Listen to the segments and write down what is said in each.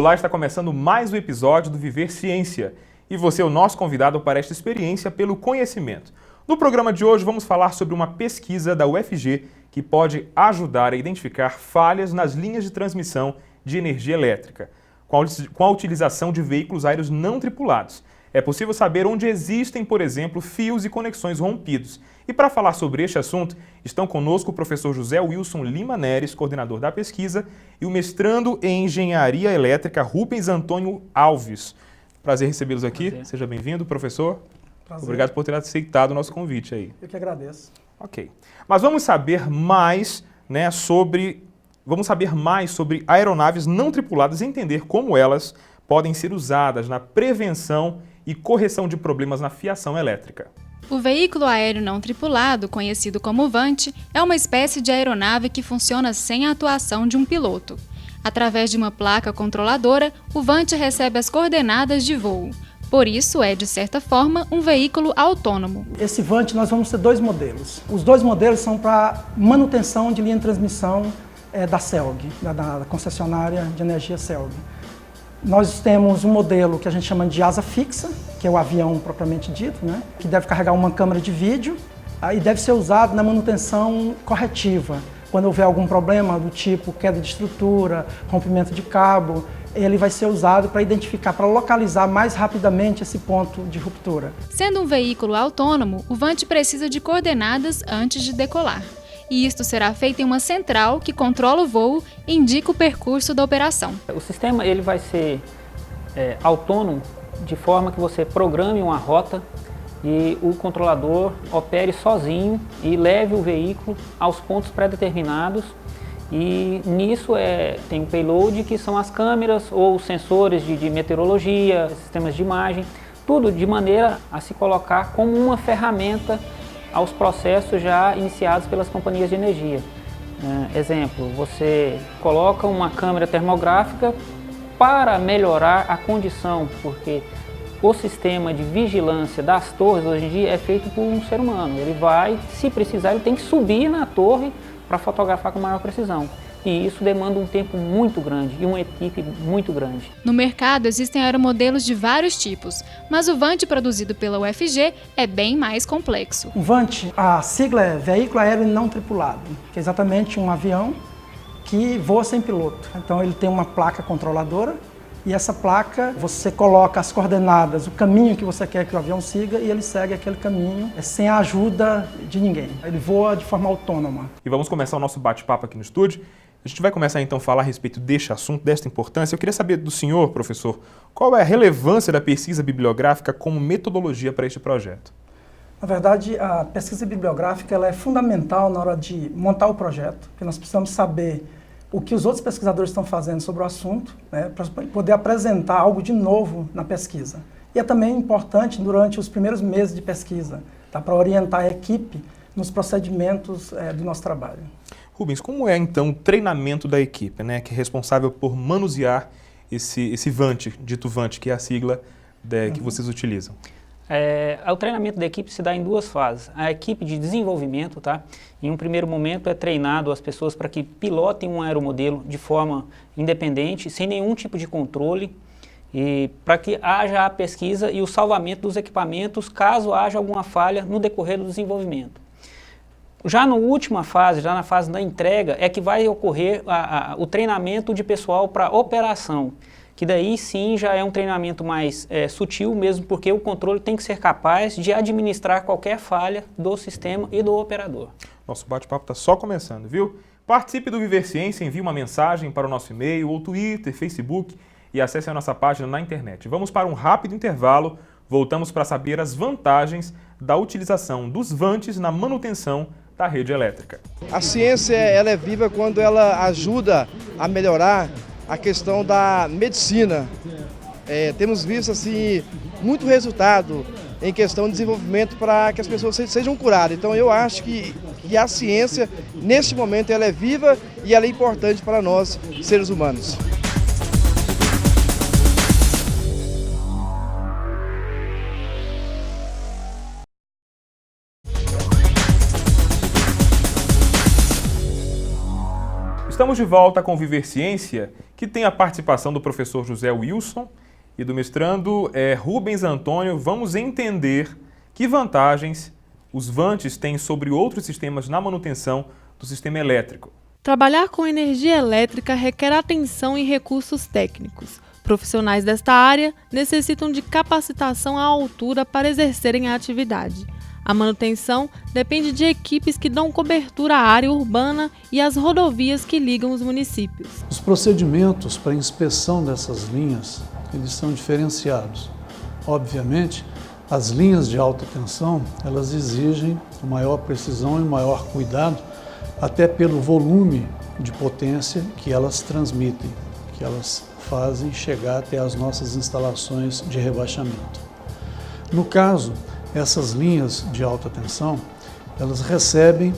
Olá, está começando mais um episódio do Viver Ciência e você é o nosso convidado para esta experiência pelo conhecimento. No programa de hoje vamos falar sobre uma pesquisa da UFG que pode ajudar a identificar falhas nas linhas de transmissão de energia elétrica, com a utilização de veículos aéreos não tripulados. É possível saber onde existem, por exemplo, fios e conexões rompidos. E para falar sobre este assunto, estão conosco o professor José Wilson Lima Neres, coordenador da pesquisa, e o mestrando em Engenharia Elétrica Rubens Antônio Alves. Prazer recebê-los aqui. Prazer. Seja bem-vindo, professor. Prazer. Obrigado por ter aceitado o nosso convite aí. Eu que agradeço. Ok. Mas vamos saber mais, sobre aeronaves não tripuladas e entender como elas podem ser usadas na prevenção e correção de problemas na fiação elétrica. O veículo aéreo não tripulado, conhecido como VANT, é uma espécie de aeronave que funciona sem a atuação de um piloto. Através de uma placa controladora, o VANT recebe as coordenadas de voo. Por isso, é, de certa forma, um veículo autônomo. Esse VANT nós vamos ter dois modelos. Os dois modelos são para manutenção de linha de transmissão da CELG, da concessionária de energia CELG. Nós temos um modelo que a gente chama de asa fixa, que é o avião propriamente dito, que deve carregar uma câmera de vídeo e deve ser usado na manutenção corretiva. Quando houver algum problema do tipo queda de estrutura, rompimento de cabo, ele vai ser usado para identificar, para localizar mais rapidamente esse ponto de ruptura. Sendo um veículo autônomo, o VANT precisa de coordenadas antes de decolar. E isto será feito em uma central que controla o voo e indica o percurso da operação. O sistema ele vai ser autônomo de forma que você programe uma rota e o controlador opere sozinho e leve o veículo aos pontos pré-determinados. E nisso tem o payload, que são as câmeras ou os sensores de meteorologia, sistemas de imagem, tudo de maneira a se colocar como uma ferramenta aos processos já iniciados pelas companhias de energia. Exemplo, você coloca uma câmera termográfica para melhorar a condição, porque o sistema de vigilância das torres hoje em dia é feito por um ser humano. Ele vai, se precisar, ele tem que subir na torre para fotografar com maior precisão. E isso demanda um tempo muito grande e uma equipe muito grande. No mercado existem aeromodelos de vários tipos, mas o VANT produzido pela UFG é bem mais complexo. O VANT, a sigla é Veículo Aéreo Não Tripulado, que é exatamente um avião que voa sem piloto. Então ele tem uma placa controladora e essa placa você coloca as coordenadas, o caminho que você quer que o avião siga e ele segue aquele caminho sem a ajuda de ninguém. Ele voa de forma autônoma. E vamos começar o nosso bate-papo aqui no estúdio. A gente vai começar então a falar a respeito deste assunto, desta importância. Eu queria saber do senhor, professor, qual é a relevância da pesquisa bibliográfica como metodologia para este projeto? Na verdade, a pesquisa bibliográfica ela é fundamental na hora de montar o projeto, porque nós precisamos saber o que os outros pesquisadores estão fazendo sobre o assunto, para poder apresentar algo de novo na pesquisa. E é também importante durante os primeiros meses de pesquisa, para orientar a equipe nos procedimentos do nosso trabalho. Rubens, como é então o treinamento da equipe, que é responsável por manusear esse VANT, dito VANT, que é a sigla que vocês utilizam? O treinamento da equipe se dá em duas fases. A equipe de desenvolvimento, em um primeiro momento é treinado as pessoas para que pilotem um aeromodelo de forma independente, sem nenhum tipo de controle, e para que haja a pesquisa e o salvamento dos equipamentos caso haja alguma falha no decorrer do desenvolvimento. Já na última fase, já na fase da entrega, é que vai ocorrer o treinamento de pessoal para operação, que daí sim já é um treinamento mais sutil mesmo, porque o controle tem que ser capaz de administrar qualquer falha do sistema e do operador. Nosso bate-papo está só começando, viu? Participe do Viver Ciência, envie uma mensagem para o nosso e-mail, ou Twitter, Facebook e acesse a nossa página na internet. Vamos para um rápido intervalo, voltamos para saber as vantagens da utilização dos VANTs na manutenção da rede elétrica. A ciência ela é viva quando ela ajuda a melhorar a questão da medicina. Temos visto assim, muito resultado em questão de desenvolvimento para que as pessoas sejam curadas. Então eu acho que a ciência, neste momento, ela é viva e ela é importante para nós, seres humanos. Estamos de volta com o Viver Ciência, que tem a participação do professor José Wilson e do mestrando Rubens Antônio. Vamos entender que vantagens os vantes têm sobre outros sistemas na manutenção do sistema elétrico. Trabalhar com energia elétrica requer atenção e recursos técnicos. Profissionais desta área necessitam de capacitação à altura para exercerem a atividade. A manutenção depende de equipes que dão cobertura à área urbana e às rodovias que ligam os municípios. Os procedimentos para inspeção dessas linhas, eles são diferenciados. Obviamente, as linhas de alta tensão, elas exigem maior precisão e maior cuidado, até pelo volume de potência que elas transmitem, que elas fazem chegar até as nossas instalações de rebaixamento. No caso, essas linhas de alta tensão, elas recebem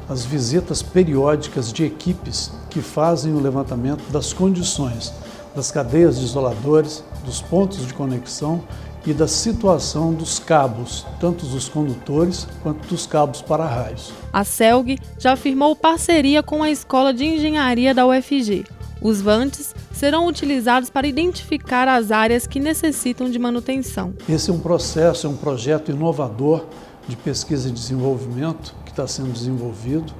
as visitas periódicas de equipes que fazem o levantamento das condições das cadeias de isoladores, dos pontos de conexão e da situação dos cabos, tanto dos condutores quanto dos cabos para-raios. A CELG já firmou parceria com a Escola de Engenharia da UFG. Os vantes serão utilizados para identificar as áreas que necessitam de manutenção. Esse é um processo, é um projeto inovador de pesquisa e desenvolvimento que está sendo desenvolvido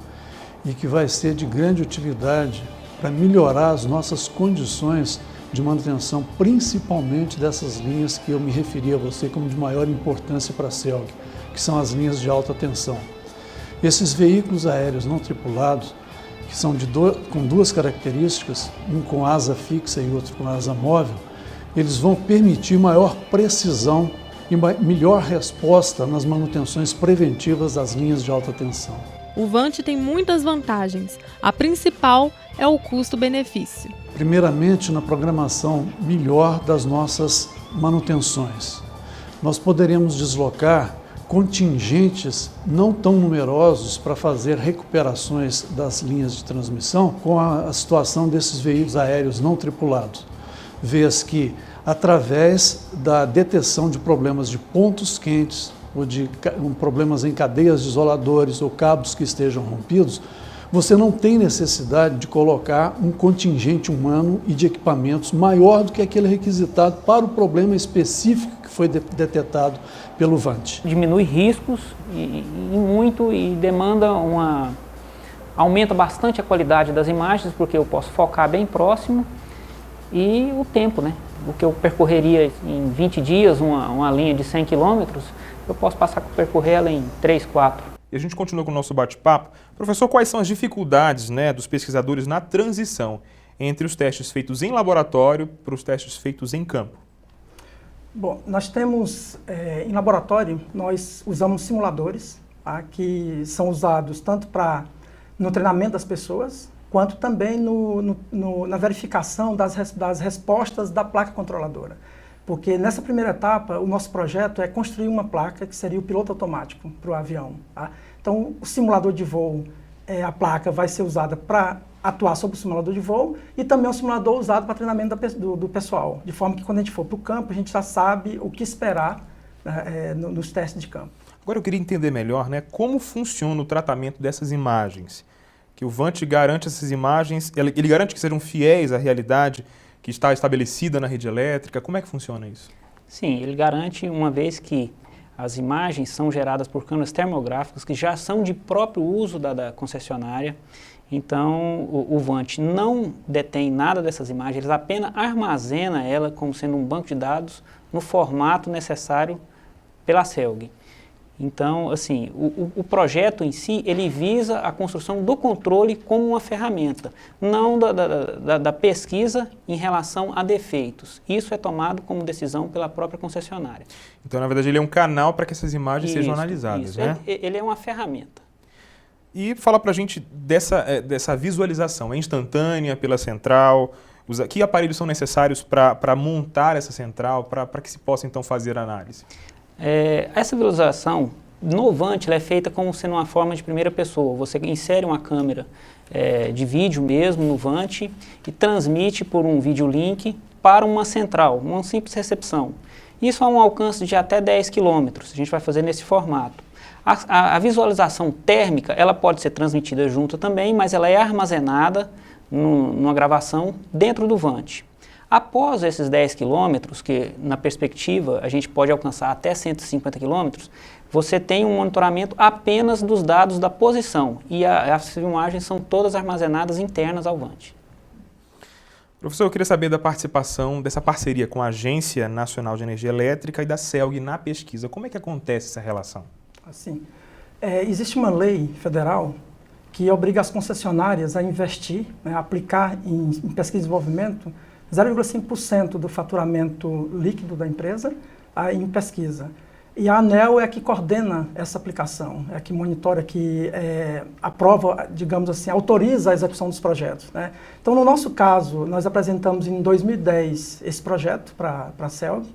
e que vai ser de grande utilidade para melhorar as nossas condições de manutenção, principalmente dessas linhas que eu me referi a você como de maior importância para a CELG, que são as linhas de alta tensão. Esses veículos aéreos não tripulados, que são com duas características, um com asa fixa e outro com asa móvel, eles vão permitir maior precisão e melhor resposta nas manutenções preventivas das linhas de alta tensão. O vante tem muitas vantagens. A principal é o custo-benefício. Primeiramente, na programação melhor das nossas manutenções. Nós poderemos deslocar contingentes não tão numerosos para fazer recuperações das linhas de transmissão com a situação desses veículos aéreos não tripulados, vez que, através da detecção de problemas de pontos quentes ou de problemas em cadeias de isoladores ou cabos que estejam rompidos, você não tem necessidade de colocar um contingente humano e de equipamentos maior do que aquele requisitado para o problema específico que foi detectado pelo vante. Diminui riscos e muito e demanda aumenta bastante a qualidade das imagens, porque eu posso focar bem próximo e o tempo, né? O que eu percorreria em 20 dias, uma linha de 100 km, eu posso passar a percorrer ela em 3, 4. E a gente continua com o nosso bate-papo. Professor, quais são as dificuldades, dos pesquisadores na transição entre os testes feitos em laboratório para os testes feitos em campo? Bom, nós temos, em laboratório, nós usamos simuladores, tá, que são usados tanto no treinamento das pessoas, quanto também na verificação das respostas da placa controladora. Porque nessa primeira etapa, o nosso projeto é construir uma placa que seria o piloto automático para o avião. Tá? Então, o simulador de voo, a placa vai ser usada para atuar sobre o simulador de voo e também é um simulador usado para treinamento do pessoal, de forma que quando a gente for para o campo, a gente já sabe o que esperar nos testes de campo. Agora eu queria entender melhor como funciona o tratamento dessas imagens. Que o vante garante essas imagens, ele garante que sejam fiéis à realidade que está estabelecida na rede elétrica? Como é que funciona isso? Sim, ele garante, uma vez que as imagens são geradas por câmeras termográficas que já são de próprio uso da concessionária, então o vante não detém nada dessas imagens, ele apenas armazena ela como sendo um banco de dados no formato necessário pela CELG. Então, assim, o projeto em si, ele visa a construção do controle como uma ferramenta, não da pesquisa em relação a defeitos. Isso é tomado como decisão pela própria concessionária. Então, na verdade, ele é um canal para que essas imagens sejam analisadas, isso. né? Ele é uma ferramenta. E fala para a gente dessa visualização, é instantânea pela central? Que aparelhos são necessários para montar essa central, para que se possa, então, fazer a análise? Essa visualização no vante é feita como sendo uma forma de primeira pessoa. Você insere uma câmera de vídeo mesmo no vante e transmite por um videolink para uma central, uma simples recepção. Isso a um alcance de até 10 km, a gente vai fazer nesse formato. A visualização térmica, ela pode ser transmitida junto também, mas ela é armazenada numa gravação dentro do Vant. Após esses 10 quilômetros, que na perspectiva a gente pode alcançar até 150 quilômetros, você tem um monitoramento apenas dos dados da posição e as filmagens são todas armazenadas internas ao Vant. Professor, eu queria saber da participação dessa parceria com a Agência Nacional de Energia Elétrica e da CELG na pesquisa. Como é que acontece essa relação? Assim, existe uma lei federal que obriga as concessionárias a investir, né, a aplicar em pesquisa e desenvolvimento 0,5% do faturamento líquido da empresa em pesquisa. E a ANEEL é a que coordena essa aplicação, é a que monitora, que aprova, digamos assim, autoriza a execução dos projetos, né? Então, no nosso caso, nós apresentamos em 2010 esse projeto para a CELG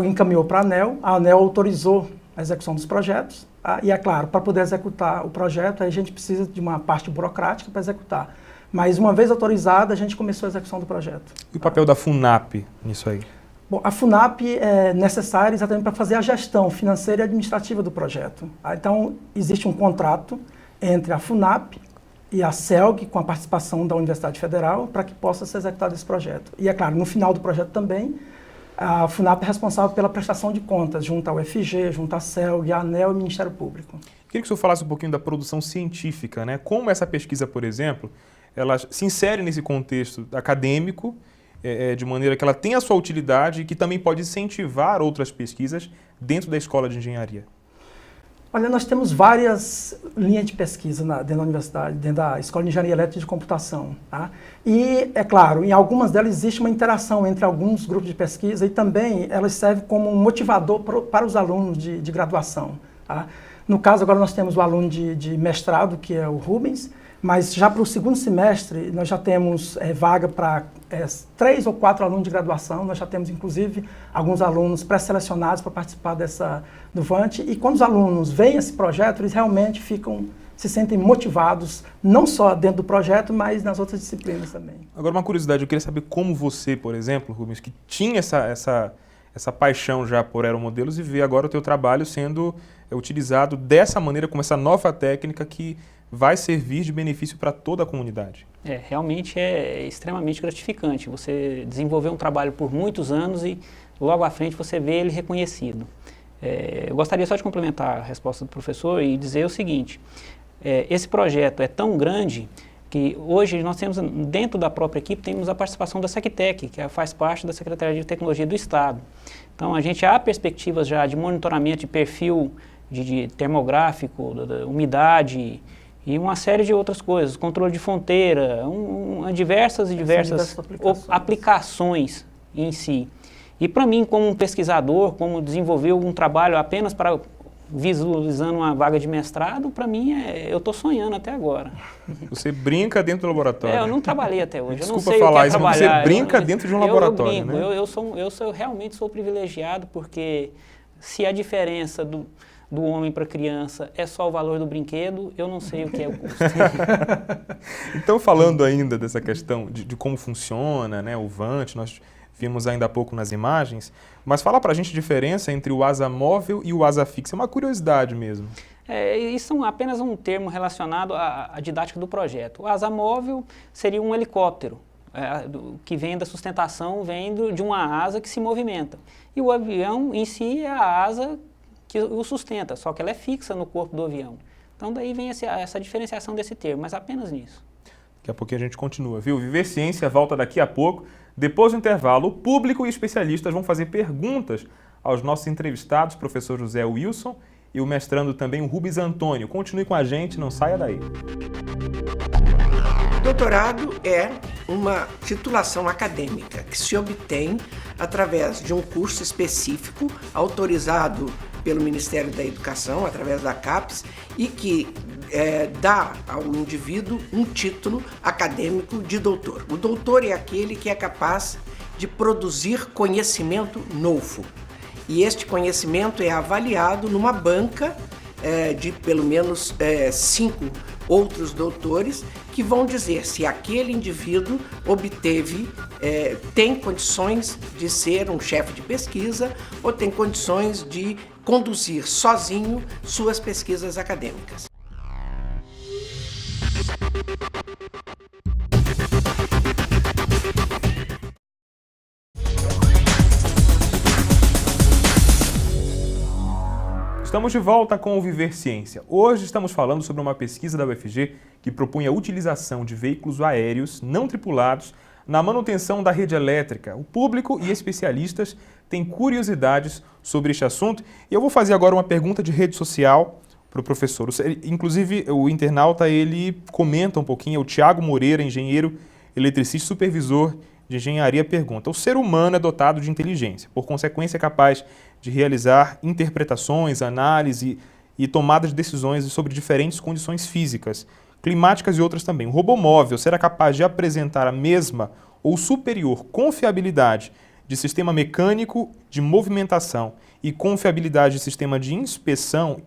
encaminhou para a ANEEL autorizou a execução dos projetos, e é claro, para poder executar o projeto, a gente precisa de uma parte burocrática para executar. Mas uma vez autorizada, a gente começou a execução do projeto. E o papel da FUNAP nisso aí? Bom, a FUNAP é necessária exatamente para fazer a gestão financeira e administrativa do projeto. Então, existe um contrato entre a FUNAP e a CELG, com a participação da Universidade Federal, para que possa ser executado esse projeto. E, é claro, no final do projeto também, a FUNAP é responsável pela prestação de contas, junto ao UFG, junto à CELG, à ANEEL e ao Ministério Público. Queria que o senhor falasse um pouquinho da produção científica, né? Como essa pesquisa, por exemplo, ela se insere nesse contexto acadêmico, de maneira que ela tem a sua utilidade e que também pode incentivar outras pesquisas dentro da escola de engenharia. Olha, nós temos várias linhas de pesquisa dentro da universidade, dentro da Escola de Engenharia Elétrica e de Computação. Tá? E, é claro, em algumas delas existe uma interação entre alguns grupos de pesquisa e também elas servem como um motivador para os alunos de graduação. Tá? No caso, agora nós temos o aluno de mestrado, que é o Rubens, mas já para o segundo semestre nós já temos vaga para 3 ou 4 alunos de graduação, nós já temos inclusive alguns alunos pré-selecionados para participar do Vant, e quando os alunos veem esse projeto, eles realmente se sentem motivados, não só dentro do projeto, mas nas outras disciplinas também. Agora uma curiosidade, eu queria saber como você, por exemplo, Rubens, que tinha essa paixão já por aeromodelos e vê agora o teu trabalho sendo utilizado dessa maneira, com essa nova técnica que vai servir de benefício para toda a comunidade. Realmente é extremamente gratificante. Você desenvolver um trabalho por muitos anos e logo à frente você vê ele reconhecido. Eu gostaria só de complementar a resposta do professor e dizer o seguinte, esse projeto é tão grande que hoje nós temos, dentro da própria equipe, temos a participação da SECTEC, que faz parte da Secretaria de Tecnologia do Estado. Então, a gente há perspectivas já de monitoramento de perfil de termográfico, da umidade e uma série de outras coisas, controle de fronteira, diversas aplicações em si. E para mim, como um pesquisador, como desenvolver um trabalho apenas para visualizando uma vaga de mestrado, para mim, eu estou sonhando até agora. Você brinca dentro do laboratório. Eu não trabalhei até hoje. Desculpa eu não sei falar o que é isso, mas você brinca dentro de um laboratório, eu brinco, né? Eu realmente sou privilegiado, porque se a diferença do homem para a criança é só o valor do brinquedo, eu não sei o que é o custo. Então, falando ainda dessa questão de como funciona, né, o Vant, nós vimos ainda há pouco nas imagens, mas fala para a gente a diferença entre o asa móvel e o asa fixa, é uma curiosidade mesmo. Isso é apenas um termo relacionado à didática do projeto. O asa móvel seria um helicóptero, que vem da sustentação, vem de uma asa que se movimenta. E o avião em si é a asa que o sustenta, só que ela é fixa no corpo do avião. Então daí vem essa diferenciação desse termo, mas apenas nisso. Daqui a pouquinho a gente continua, viu? Viver Ciência volta daqui a pouco. Depois do intervalo, o público e especialistas vão fazer perguntas aos nossos entrevistados, professor José Wilson e o mestrando também, o Rubens Antônio. Continue com a gente, não saia daí. Doutorado é uma titulação acadêmica que se obtém através de um curso específico autorizado pelo Ministério da Educação, através da CAPES, e que dá ao indivíduo um título acadêmico de doutor. O doutor é aquele que é capaz de produzir conhecimento novo. E este conhecimento é avaliado numa banca de pelo menos 5 outros doutores que vão dizer se aquele indivíduo tem condições de ser um chefe de pesquisa ou tem condições de conduzir sozinho suas pesquisas acadêmicas. Estamos de volta com o Viver Ciência. Hoje estamos falando sobre uma pesquisa da UFG que propõe a utilização de veículos aéreos não tripulados na manutenção da rede elétrica. O público e especialistas têm curiosidades sobre este assunto e eu vou fazer agora uma pergunta de rede social para o professor. Inclusive, o internauta ele comenta um pouquinho, é o Tiago Moreira, engenheiro eletricista, supervisor de engenharia, pergunta: o ser humano é dotado de inteligência, por consequência é capaz de realizar interpretações, análise e tomada de decisões sobre diferentes condições físicas, climáticas e outras também. O robô móvel será capaz de apresentar a mesma ou superior confiabilidade de sistema mecânico de movimentação e confiabilidade de sistema de inspeção,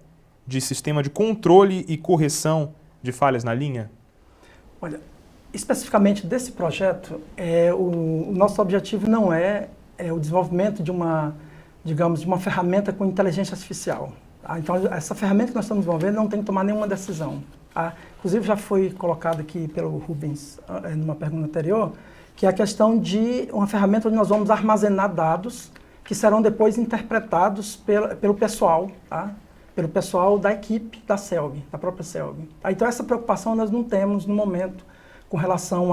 de sistema de controle e correção de falhas na linha? Olha, especificamente desse projeto, o nosso objetivo não é o desenvolvimento de uma, digamos, de uma ferramenta com inteligência artificial. Tá? Então, essa ferramenta que nós estamos desenvolvendo não tem que tomar nenhuma decisão. Tá? Inclusive, já foi colocado aqui pelo Rubens, numa pergunta anterior, que é a questão de uma ferramenta onde nós vamos armazenar dados que serão depois interpretados pelo pessoal, tá? Pelo pessoal da equipe da CELG, da própria CELG. Tá? Então, essa preocupação nós não temos no momento com relação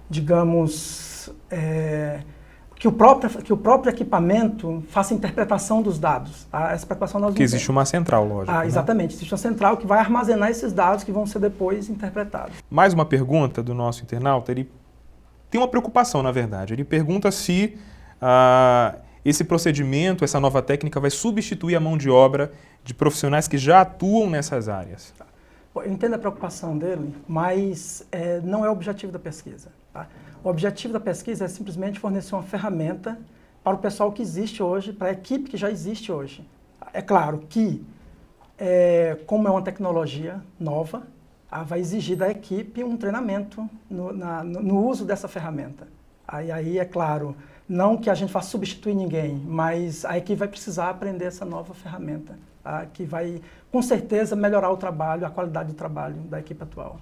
digamos, que o próprio equipamento faça interpretação dos dados. Tá? Essa preocupação nós não temos. Existe uma central, lógico. Exatamente. Existe uma central que vai armazenar esses dados que vão ser depois interpretados. Mais uma pergunta do nosso internauta. Ele tem uma preocupação, na verdade. Ele pergunta se esse procedimento, essa nova técnica vai substituir a mão de obra de profissionais que já atuam nessas áreas. Tá. Eu entendo a preocupação dele, mas não é o objetivo da pesquisa. Tá? O objetivo da pesquisa é simplesmente fornecer uma ferramenta para o pessoal que existe hoje, para a equipe que já existe hoje. É claro que, como é uma tecnologia nova, vai exigir da equipe um treinamento no uso dessa ferramenta. Aí, é claro, não que a gente vá substituir ninguém, mas a equipe vai precisar aprender essa nova ferramenta, que vai, com certeza, melhorar o trabalho, a qualidade do trabalho da equipe atual.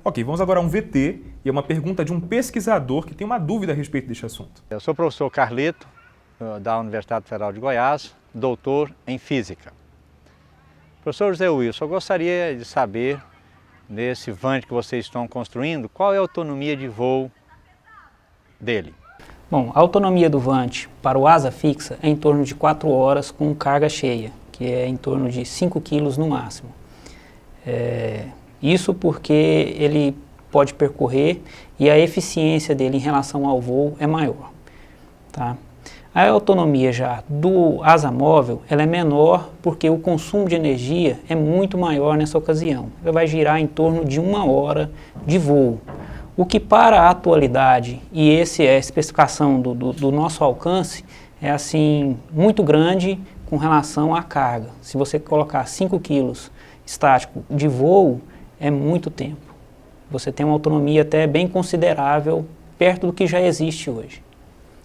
Ok, vamos agora a um VT e é uma pergunta de um pesquisador que tem uma dúvida a respeito deste assunto. Eu sou o professor Carlito, da Universidade Federal de Goiás, doutor em Física. Professor José Wilson, eu gostaria de saber, nesse Vant que vocês estão construindo, qual é a autonomia de voo dele? Bom, a autonomia do Vant para o asa fixa é em torno de 4 horas com carga cheia, que é em torno de 5 kg no máximo. Isso porque ele pode percorrer e a eficiência dele em relação ao voo é maior. Tá? A autonomia já do asa móvel ela é menor porque o consumo de energia é muito maior nessa ocasião. Ele vai girar em torno de 1 hora de voo. O que para a atualidade, e essa é a especificação do nosso alcance, é assim muito grande com relação à carga. Se você colocar 5 kg estático de voo, é muito tempo. Você tem uma autonomia até bem considerável, perto do que já existe hoje.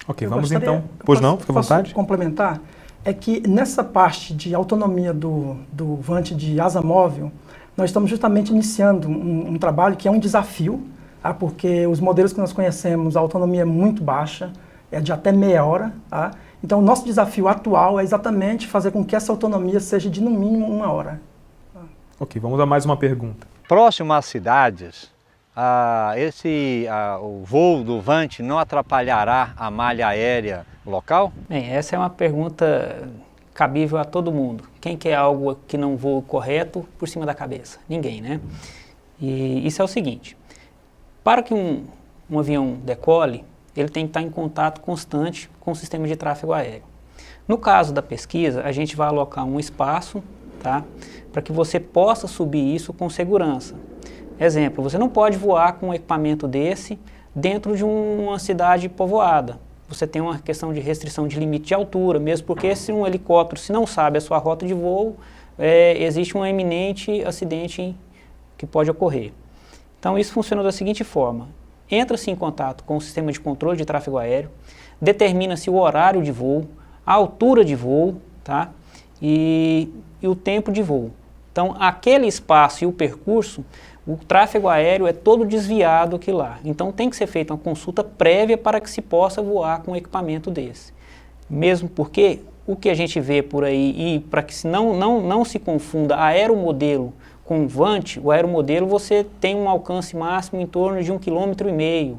Ok, vamos então... Pois não, fica à vontade. Complementar, é que nessa parte de autonomia do Vant de asa móvel, nós estamos justamente iniciando um trabalho que é um desafio, porque os modelos que nós conhecemos, a autonomia é muito baixa, é de até meia hora. Tá? Então, o nosso desafio atual é exatamente fazer com que essa autonomia seja de no mínimo 1 hora. Ok, vamos a mais uma pergunta. Próximo às cidades, o voo do Vant não atrapalhará a malha aérea local? Bem, essa é uma pergunta cabível a todo mundo. Quem quer algo que não voe correto por cima da cabeça? Ninguém, né? E isso é o seguinte, para que um avião decole, ele tem que estar em contato constante com o sistema de tráfego aéreo. No caso da pesquisa, a gente vai alocar um espaço, tá, para que você possa subir isso com segurança. Exemplo, você não pode voar com um equipamento desse dentro de uma cidade povoada. Você tem uma questão de restrição de limite de altura, mesmo porque se um helicóptero, se não sabe a sua rota de voo, existe um eminente acidente que pode ocorrer. Então isso funciona da seguinte forma, entra-se em contato com o sistema de controle de tráfego aéreo, determina-se o horário de voo, a altura de voo, tá? E o tempo de voo. Então aquele espaço e o percurso, o tráfego aéreo é todo desviado aqui lá. Então tem que ser feita uma consulta prévia para que se possa voar com um equipamento desse. Mesmo porque o que a gente vê por aí, e para que não se confunda aeromodelo com VANT, o aeromodelo você tem um alcance máximo em torno de 1,5 km,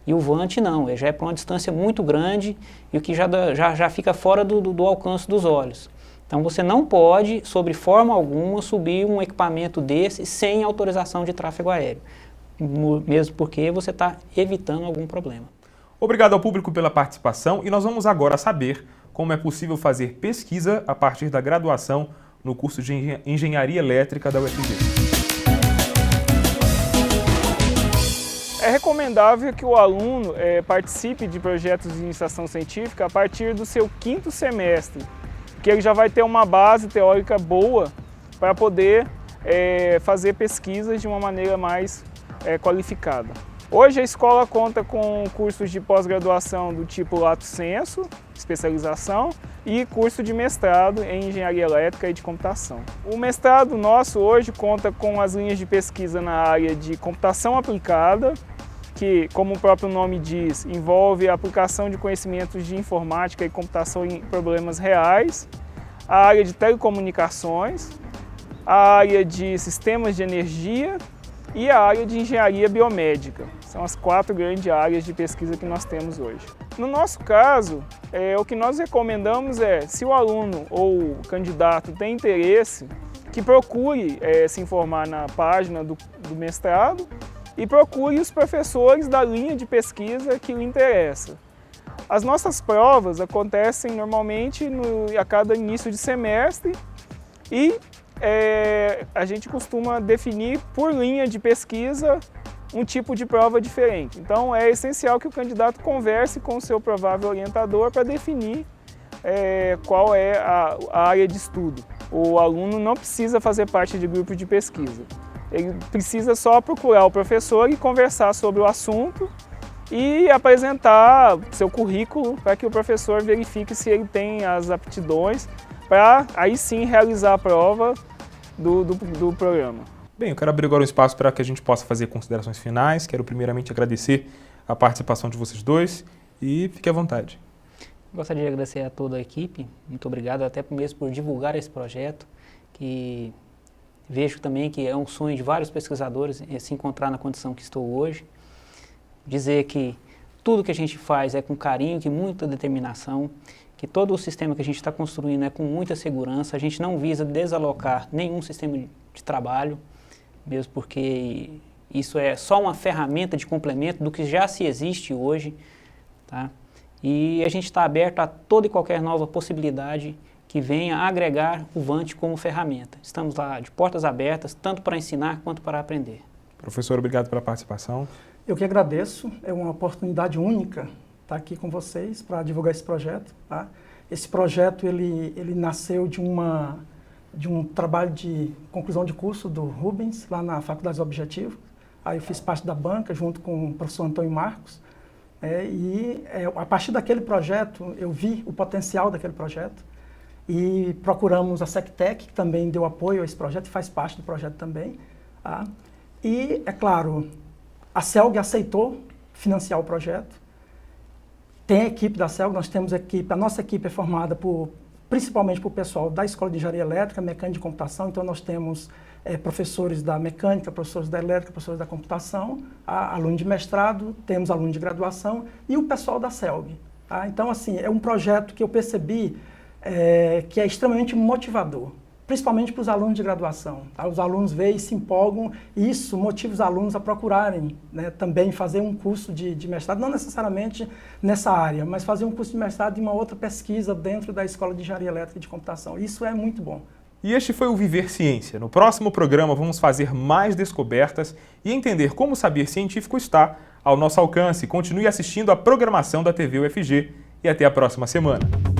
e o VANT não, ele já é para uma distância muito grande e o que já fica fora do alcance dos olhos. Então você não pode, sob forma alguma, subir um equipamento desse sem autorização de tráfego aéreo, mesmo porque você está evitando algum problema. Obrigado ao público pela participação e nós vamos agora saber como é possível fazer pesquisa a partir da graduação no curso de Engenharia Elétrica da UFG. É recomendável que o aluno participe de projetos de iniciação científica a partir do seu 5º semestre, que ele já vai ter uma base teórica boa para poder fazer pesquisas de uma maneira mais qualificada. Hoje a escola conta com cursos de pós-graduação do tipo Lato Sensu, especialização, e curso de mestrado em Engenharia Elétrica e de Computação. O mestrado nosso hoje conta com as linhas de pesquisa na área de computação aplicada, que, como o próprio nome diz, envolve a aplicação de conhecimentos de informática e computação em problemas reais, a área de telecomunicações, a área de sistemas de energia e a área de engenharia biomédica. São as 4 grandes áreas de pesquisa que nós temos hoje. No nosso caso, o que nós recomendamos se o aluno ou o candidato tem interesse, que procure se informar na página do mestrado e procure os professores da linha de pesquisa que lhe interessa. As nossas provas acontecem normalmente a cada início de semestre e a gente costuma definir por linha de pesquisa um tipo de prova diferente. Então é essencial que o candidato converse com o seu provável orientador para definir qual é a área de estudo. O aluno não precisa fazer parte de grupo de pesquisa. Ele precisa só procurar o professor e conversar sobre o assunto e apresentar seu currículo para que o professor verifique se ele tem as aptidões para aí sim realizar a prova do programa. Bem, eu quero abrir agora um espaço para que a gente possa fazer considerações finais. Quero primeiramente agradecer a participação de vocês dois e fique à vontade. Gostaria de agradecer a toda a equipe, muito obrigado até mesmo por divulgar esse projeto, que vejo também que é um sonho de vários pesquisadores se encontrar na condição que estou hoje. Dizer que tudo que a gente faz é com carinho, com muita determinação, que todo o sistema que a gente está construindo é com muita segurança, a gente não visa desalocar nenhum sistema de trabalho, mesmo porque isso é só uma ferramenta de complemento do que já se existe hoje, tá? E a gente está aberto a toda e qualquer nova possibilidade que venha agregar o VANT como ferramenta. Estamos lá de portas abertas, tanto para ensinar quanto para aprender. Professor, obrigado pela participação. Eu que agradeço, é uma oportunidade única estar aqui com vocês para divulgar esse projeto. Tá? Esse projeto ele nasceu de um trabalho de conclusão de curso do Rubens, lá na Faculdade Objetivo. Aí eu fiz parte da banca junto com o professor Antônio Marcos. A partir daquele projeto, eu vi o potencial daquele projeto e procuramos a SecTech, que também deu apoio a esse projeto e faz parte do projeto também. Tá? E, é claro, a CELG aceitou financiar o projeto. Tem a equipe da CELG, nós temos a nossa equipe é formada principalmente por pessoal da Escola de Engenharia Elétrica, Mecânica e Computação, então nós temos professores da mecânica, professores da elétrica, professores da computação, aluno de mestrado, temos aluno de graduação e o pessoal da CELG. Tá? Então, assim, é um projeto que eu percebi que é extremamente motivador, principalmente para os alunos de graduação. Tá? Os alunos veem e se empolgam e isso motiva os alunos a procurarem, né, também fazer um curso de mestrado, não necessariamente nessa área, mas fazer um curso de mestrado em uma outra pesquisa dentro da Escola de Engenharia Elétrica e de Computação. Isso é muito bom. E este foi o Viver Ciência. No próximo programa vamos fazer mais descobertas e entender como o saber científico está ao nosso alcance. Continue assistindo a programação da TV UFG e até a próxima semana.